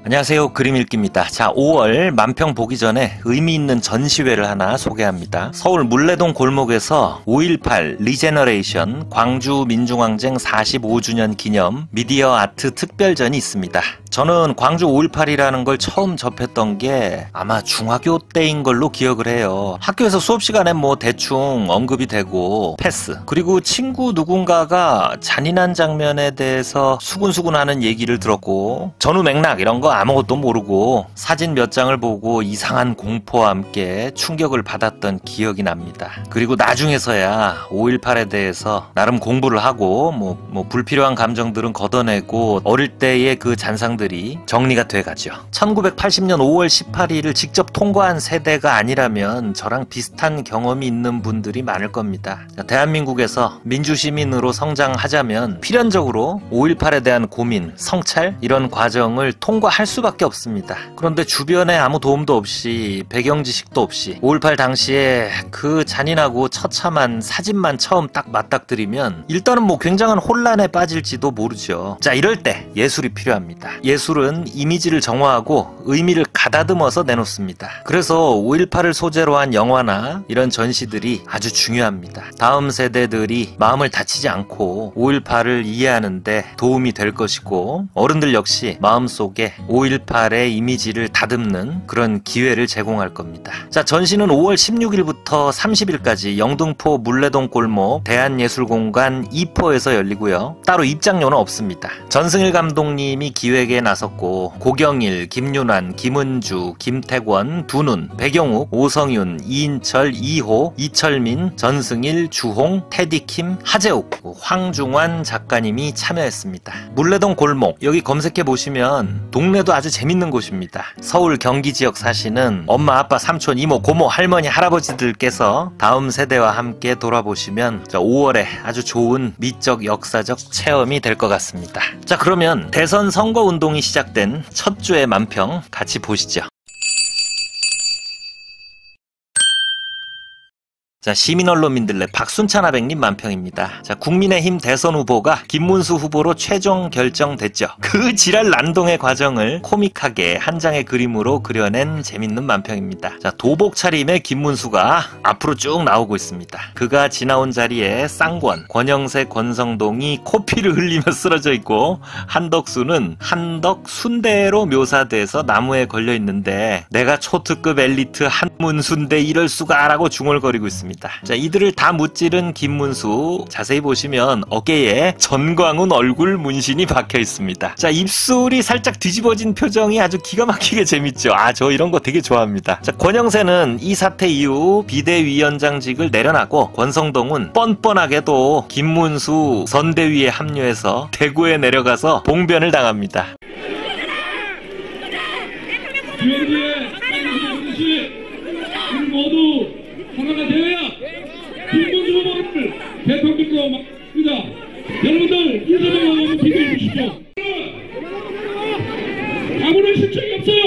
안녕하세요. 그림읽기입니다. 자, 5월 만평 보기 전에 의미 있는 전시회를 하나 소개합니다. 서울 물레동 골목에서 5.18 리제너레이션 광주 민중항쟁 45주년 기념 미디어 아트 특별전이 있습니다. 저는 광주 5.18이라는 걸 처음 접했던 게 아마 중학교 때인 걸로 기억을 해요. 학교에서 수업 시간에 뭐 대충 언급이 되고 패스. 그리고 친구 누군가가 잔인한 장면에 대해서 수근수근 하는 얘기를 들었고 전후 맥락 이런 거 아무것도 모르고 사진 몇 장을 보고 이상한 공포와 함께 충격을 받았던 기억이 납니다. 그리고 나중에서야 5.18에 대해서 나름 공부를 하고 뭐 불필요한 감정들은 걷어내고 어릴 때의 그 잔상들이 정리가 돼가죠. 1980년 5월 18일을 직접 통과한 세대가 아니라면 저랑 비슷한 경험이 있는 분들이 많을 겁니다. 대한민국에서 민주시민으로 성장하자면 필연적으로 5.18에 대한 고민, 성찰 이런 과정을 통과할 수밖에 없습니다. 그런데 주변에 아무 도움도 없이 배경 지식도 없이 5.18 당시에 그 잔인하고 처참한 사진만 처음 딱 맞닥뜨리면 일단은 뭐 굉장한 혼란에 빠질지도 모르죠. 자, 이럴 때 예술이 필요합니다. 예술은 이미지를 정화하고 의미를 가다듬어서 내놓습니다. 그래서 5.18을 소재로 한 영화나 이런 전시들이 아주 중요합니다. 다음 세대들이 마음을 다치지 않고 5.18을 이해하는데 도움이 될 것이고 어른들 역시 마음속에 5.18의 이미지를 다듬는 그런 기회를 제공할 겁니다. 자, 전시는 5월 16일부터 30일까지 영등포 물레동 골목 대한예술공간 2포에서 열리고요. 따로 입장료는 없습니다. 전승일 감독님이 기획에 나섰고 고경일, 김윤환, 김은주, 김태권, 두눈, 백영욱, 오성윤, 이인철, 이호, 이철민, 전승일, 주홍, 테디킴, 하재욱, 황중환 작가님이 참여했습니다. 물레동 골목 여기 검색해보시면 동네도 아주 재밌는 곳입니다. 서울 경기 지역 사시는 엄마, 아빠, 삼촌, 이모, 고모, 할머니, 할아버지들께서 다음 세대와 함께 돌아보시면 5월에 아주 좋은 미적 역사적 체험이 될 것 같습니다. 자, 그러면 대선 선거운동이 시작된 첫 주의 만평 같이 보시죠. 자, 시민언론민들레 박순찬 하백님 만평입니다. 자, 국민의힘 대선 후보가 김문수 후보로 최종 결정됐죠. 그 지랄 난동의 과정을 코믹하게 한 장의 그림으로 그려낸 재밌는 만평입니다. 자, 도복 차림의 김문수가 앞으로 쭉 나오고 있습니다. 그가 지나온 자리에 쌍권, 권영세, 권성동이 코피를 흘리며 쓰러져 있고 한덕수는 한덕순대로 묘사돼서 나무에 걸려 있는데 내가 초특급 엘리트 한문순대 이럴 수가 라고 중얼거리고 있습니다. 자, 이들을 다 무찌른 김문수 자세히 보시면 어깨에 전광훈 얼굴 문신이 박혀 있습니다. 자, 입술이 살짝 뒤집어진 표정이 아주 기가 막히게 재밌죠. 아, 저 이런 거 되게 좋아합니다. 자, 권영세는 이 사태 이후 비대위원장직을 내려놨고 권성동은 뻔뻔하게도 김문수 선대위에 합류해서 대구에 내려가서 봉변을 당합니다. 모두 하나가 되어야 김문수 후보를 대통령으로 막습니다. 여러분들 인사동하고 기대해 주십시오. 아무런 실책이 없어요.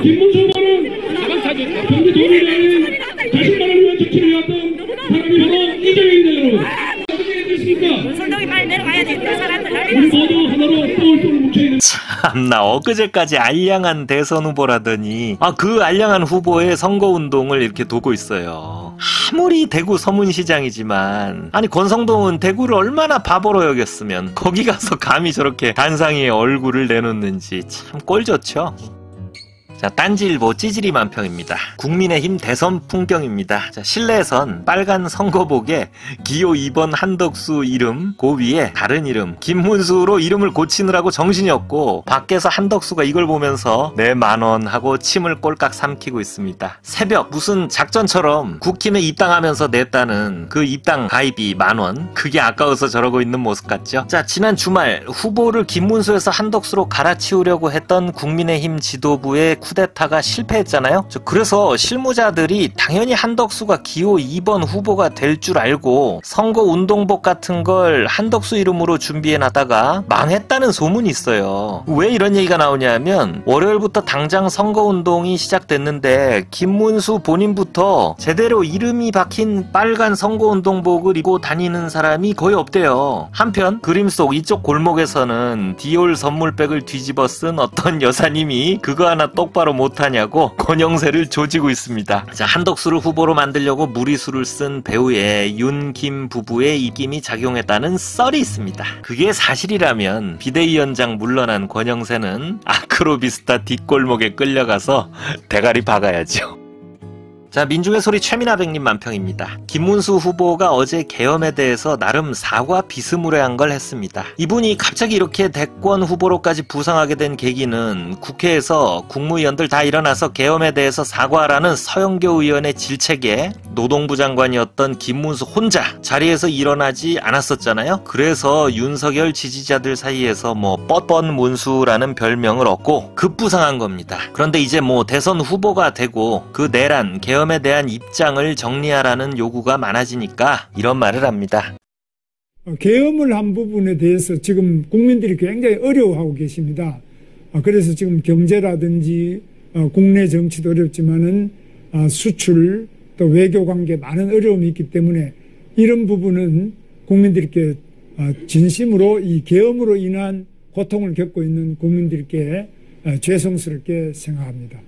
김문수 후보는 경기 도민의 자신만을 위한 정치를 해왔던 사람이 바로 이재명입니다. 여러분 어떻게 해주십니까? 선동이 빨리 내려가야지. 우리 모두 하나로 똘똘 뭉쳐있는 참나, 엊그제까지 알량한 대선 후보라더니 그 알량한 후보의 선거운동을 이렇게 도고 있어요. 아무리 대구 서문시장이지만 아니 권성동은 대구를 얼마나 바보로 여겼으면 거기 가서 감히 저렇게 단상에 얼굴을 내놓는지 참 꼴좋죠. 자, 딴지일보 찌질이 만평입니다. 국민의힘 대선 풍경입니다. 자, 실내에선 빨간 선거복에 기호 2번 한덕수 이름, 그 위에 다른 이름 김문수로 이름을 고치느라고 정신이 없고 밖에서 한덕수가 이걸 보면서 내 만원 하고 침을 꼴깍 삼키고 있습니다. 새벽 무슨 작전처럼 국힘에 입당하면서 냈다는 그 입당 가입이 만원, 그게 아까워서 저러고 있는 모습 같죠. 자, 지난 주말 후보를 김문수에서 한덕수로 갈아치우려고 했던 국민의힘 지도부의 쿠데타가 실패했잖아요. 그래서 실무자들이 당연히 한덕수가 기호 2번 후보가 될 줄 알고 선거운동복 같은 걸 한덕수 이름으로 준비해놨다가 망했다는 소문이 있어요. 왜 이런 얘기가 나오냐면 월요일부터 당장 선거운동이 시작됐는데 김문수 본인부터 제대로 이름이 박힌 빨간 선거운동복을 입고 다니는 사람이 거의 없대요. 한편 그림 속 이쪽 골목에서는 디올 선물백을 뒤집어 쓴 어떤 여사님이 그거 하나 똑바로 못하냐고 권영세를 조지고 있습니다. 자, 한덕수를 후보로 만들려고 무리수를 쓴 배우의 윤김 부부의 입김이 작용했다는 썰이 있습니다. 그게 사실이라면 비대위원장 물러난 권영세는 아크로비스타 뒷골목에 끌려가서 대가리 박아야죠. 자, 민중의 소리 최민아백님 만평입니다. 김문수 후보가 어제 계엄에 대해서 나름 사과 비스무리한 걸 했습니다. 이분이 갑자기 이렇게 대권 후보로까지 부상하게 된 계기는 국회에서 국무위원들 다 일어나서 계엄에 대해서 사과하라는 서영교 의원의 질책에 노동부 장관이었던 김문수 혼자 자리에서 일어나지 않았었잖아요. 그래서 윤석열 지지자들 사이에서 뻣뻣 문수라는 별명을 얻고 급부상한 겁니다. 그런데 이제 대선 후보가 되고 그 내란 계엄에 대한 입장을 정리하라는 요구가 많아지니까 이런 말을 합니다. 계엄을 한 부분에 대해서 지금 국민들이 굉장히 어려워하고 계십니다. 그래서 지금 경제라든지 국내 정치도 어렵지만은 수출 또 외교관계 많은 어려움이 있기 때문에 이런 부분은 국민들께 진심으로 이 계엄으로 인한 고통을 겪고 있는 국민들께 죄송스럽게 생각합니다.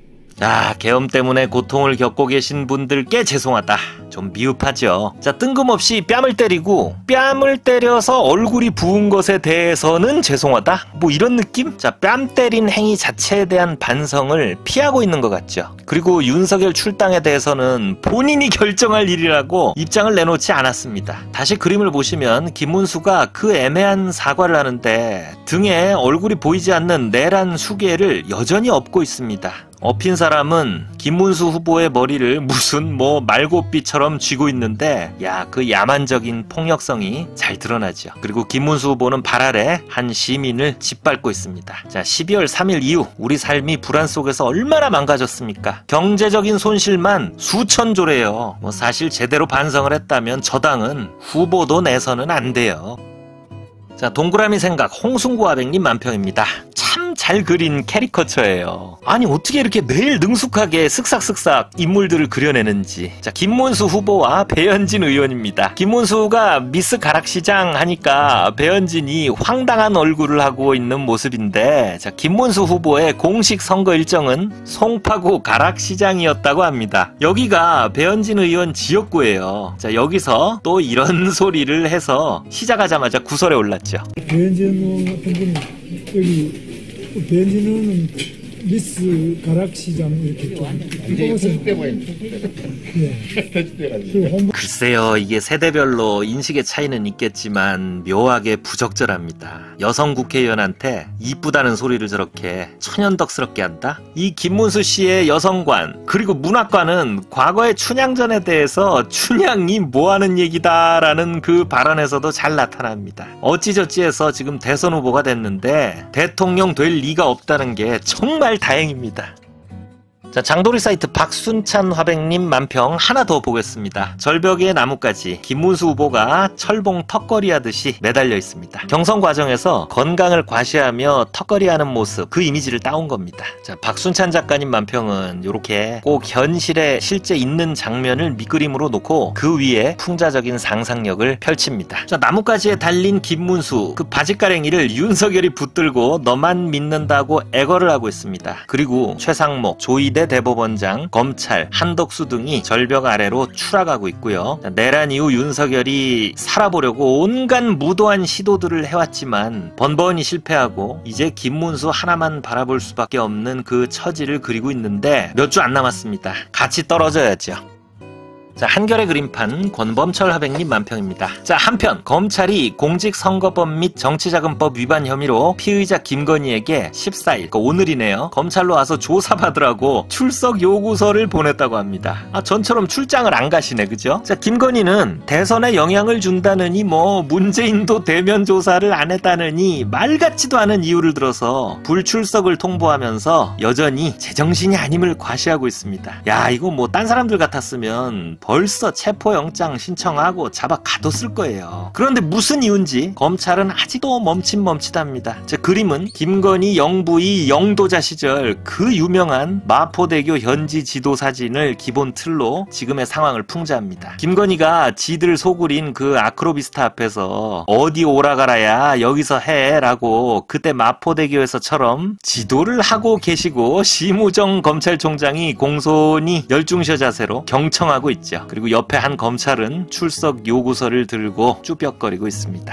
계엄 때문에 고통을 겪고 계신 분들께 죄송하다. 좀 미흡하죠. 자, 뜬금없이 뺨을 때리고 뺨을 때려서 얼굴이 부은 것에 대해서는 죄송하다? 이런 느낌? 자, 뺨 때린 행위 자체에 대한 반성을 피하고 있는 것 같죠. 그리고 윤석열 출당에 대해서는 본인이 결정할 일이라고 입장을 내놓지 않았습니다. 다시 그림을 보시면 김문수가 그 애매한 사과를 하는데 등에 얼굴이 보이지 않는 내란 수개를 여전히 업고 있습니다. 업힌 사람은 김문수 후보의 머리를 무슨 말고삐처럼 쥐고 있는데 그 야만적인 폭력성이 잘 드러나죠. 그리고 김문수 후보는 발 아래 한 시민을 짓밟고 있습니다. 자, 12월 3일 이후 우리 삶이 불안 속에서 얼마나 망가졌습니까? 경제적인 손실만 수천조래요. 사실 제대로 반성을 했다면 저당은 후보도 내서는 안 돼요. 자, 동그라미 생각 홍순구 아백님 만평입니다. 참 잘 그린 캐리커처예요. 아니 어떻게 이렇게 매일 능숙하게 쓱싹쓱싹 인물들을 그려내는지. 자, 김문수 후보와 배현진 의원입니다. 김문수가 미스 가락시장 하니까 배현진이 황당한 얼굴을 하고 있는 모습인데, 자, 김문수 후보의 공식 선거 일정은 송파구 가락시장이었다고 합니다. 여기가 배현진 의원 지역구예요. 자, 여기서 또 이런 소리를 해서 시작하자마자 구설에 올랐죠. 배현진 같은 분이 여기 배현진 의원은 미스 가락시장 이렇게 글쎄요, 이게 세대별로 인식의 차이는 있겠지만 묘하게 부적절합니다. 여성 국회의원한테 이쁘다는 소리를 저렇게 천연덕스럽게 한다? 이 김문수 씨의 여성관 그리고 문학관은 과거의 춘향전에 대해서 춘향이 뭐하는 얘기다라는 그 발언에서도 잘 나타납니다. 어찌저찌해서 지금 대선 후보가 됐는데 대통령 될 리가 없다는 게 정말 다행입니다. 자, 장도리 사이트 박순찬 화백님 만평 하나 더 보겠습니다. 절벽의 나뭇가지 김문수 후보가 철봉 턱걸이 하듯이 매달려 있습니다. 경선 과정에서 건강을 과시하며 턱걸이 하는 모습, 그 이미지를 따온 겁니다. 자, 박순찬 작가님 만평은 이렇게 꼭 현실에 실제 있는 장면을 밑그림으로 놓고 그 위에 풍자적인 상상력을 펼칩니다. 자, 나뭇가지에 달린 김문수, 그 바지가랭이를 윤석열이 붙들고 너만 믿는다고 애걸을 하고 있습니다. 그리고 최상목, 조이대 대법원장, 검찰, 한덕수 등이 절벽 아래로 추락하고 있고요. 내란 이후 윤석열이 살아보려고 온갖 무도한 시도들을 해왔지만 번번이 실패하고 이제 김문수 하나만 바라볼 수밖에 없는 그 처지를 그리고 있는데 몇 주 안 남았습니다. 같이 떨어져야죠. 자, 한겨레 그림판 권범철 하백님 만평입니다. 자, 한편 검찰이 공직선거법 및 정치자금법 위반 혐의로 피의자 김건희에게 14일, 그러니까 오늘이네요, 검찰로 와서 조사받으라고 출석 요구서를 보냈다고 합니다. 전처럼 출장을 안 가시네, 그죠? 자, 김건희는 대선에 영향을 준다느니 뭐 문재인도 대면 조사를 안 했다느니 말 같지도 않은 이유를 들어서 불출석을 통보하면서 여전히 제정신이 아님을 과시하고 있습니다. 야, 이거 뭐 딴 사람들 같았으면 벌써 체포영장 신청하고 잡아 가뒀을 거예요. 그런데 무슨 이유인지 검찰은 아직도 멈칫멈칫합니다. 자, 그림은 김건희 영부의 영도자 시절 그 유명한 마포대교 현지 지도 사진을 기본 틀로 지금의 상황을 풍자합니다. 김건희가 지들 소굴인 그 아크로비스타 앞에서 어디 오라가라야 여기서 해 라고 그때 마포대교에서처럼 지도를 하고 계시고 심우정 검찰총장이 공손히 열중셔 자세로 경청하고 있죠. 그리고 옆에 한 검찰은 출석 요구서를 들고 쭈뼛거리고 있습니다.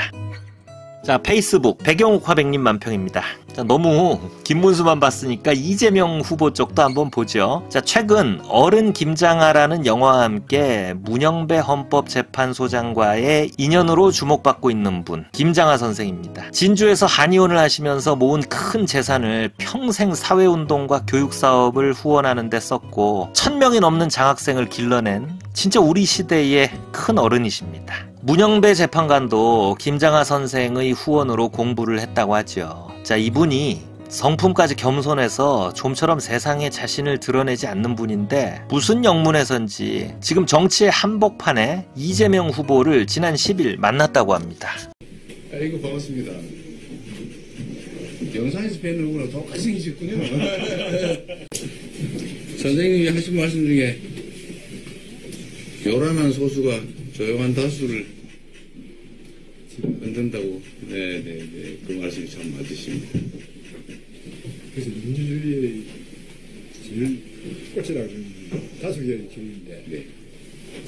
자, 페이스북 백영욱 화백님 만평입니다. 자, 너무 김문수만 봤으니까 이재명 후보 쪽도 한번 보죠. 자, 최근 어른 김장하라는 영화와 함께 문영배 헌법재판소장과의 인연으로 주목받고 있는 분, 김장하 선생입니다. 진주에서 한의원을 하시면서 모은 큰 재산을 평생 사회운동과 교육사업을 후원하는 데 썼고 1000명이 넘는 장학생을 길러낸 진짜 우리 시대의 큰 어른이십니다. 문영배 재판관도 김장하 선생의 후원으로 공부를 했다고 하죠. 자, 이분이 성품까지 겸손해서 좀처럼 세상에 자신을 드러내지 않는 분인데 무슨 영문에선지 지금 정치의 한복판에 이재명 후보를 지난 10일 만났다고 합니다. 아이고, 반갑습니다. 영상에서 뵈는 거랑 똑같이 생기셨군요. 선생님이 하신 말씀 중에 요란한 소수가 조용한 다수를 흔든다고. 네네네. 그 말씀이 참 맞으십니다. 그래서 민주주의의 제일 꽃이라고 하는 다수결의 길인데, 네.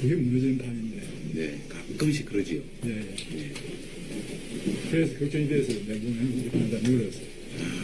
그게 무너지는 판인데. 네. 가끔씩 그러지요. 네. 네. 그래서 걱정이 돼서 내보내는 게 한다 늘어서.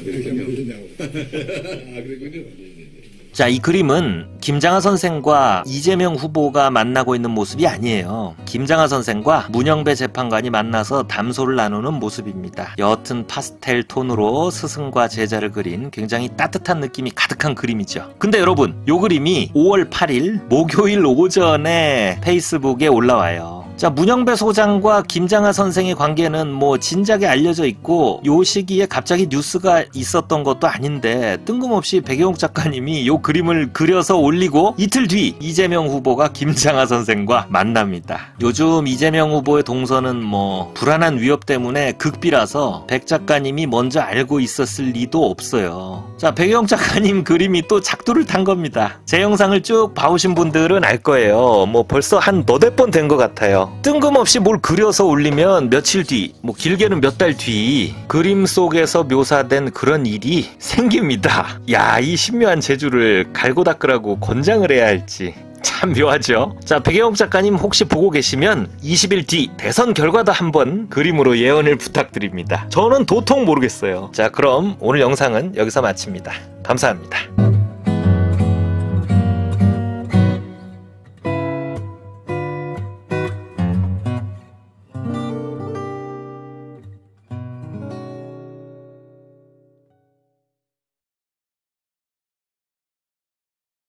그렇게 하면 되냐고. 아, 그랬군요. 네네네. 자, 이 그림은 김장하 선생과 이재명 후보가 만나고 있는 모습이 아니에요. 김장하 선생과 문영배 재판관이 만나서 담소를 나누는 모습입니다. 옅은 파스텔 톤으로 스승과 제자를 그린 굉장히 따뜻한 느낌이 가득한 그림이죠. 근데 여러분, 이 그림이 5월 8일 목요일 오전에 페이스북에 올라와요. 자, 문영배 소장과 김장하 선생의 관계는 뭐 진작에 알려져 있고 요 시기에 갑자기 뉴스가 있었던 것도 아닌데 뜬금없이 백영욱 작가님이 요 그림을 그려서 올리고 이틀 뒤 이재명 후보가 김장하 선생과 만납니다. 요즘 이재명 후보의 동선은 뭐 불안한 위협 때문에 극비라서 백 작가님이 먼저 알고 있었을 리도 없어요. 자, 백영욱 작가님 그림이 또 작두를 탄 겁니다. 제 영상을 쭉 봐오신 분들은 알 거예요. 뭐 벌써 한 너댓 번 된 것 같아요. 뜬금없이 뭘 그려서 올리면 며칠 뒤, 뭐 길게는 몇 달 뒤 그림 속에서 묘사된 그런 일이 생깁니다. 야, 이 신묘한 재주를 갈고 닦으라고 권장을 해야 할지 참 묘하죠. 자, 백영욱 작가님 혹시 보고 계시면 20일 뒤 대선 결과도 한번 그림으로 예언을 부탁드립니다. 저는 도통 모르겠어요. 자, 그럼 오늘 영상은 여기서 마칩니다. 감사합니다.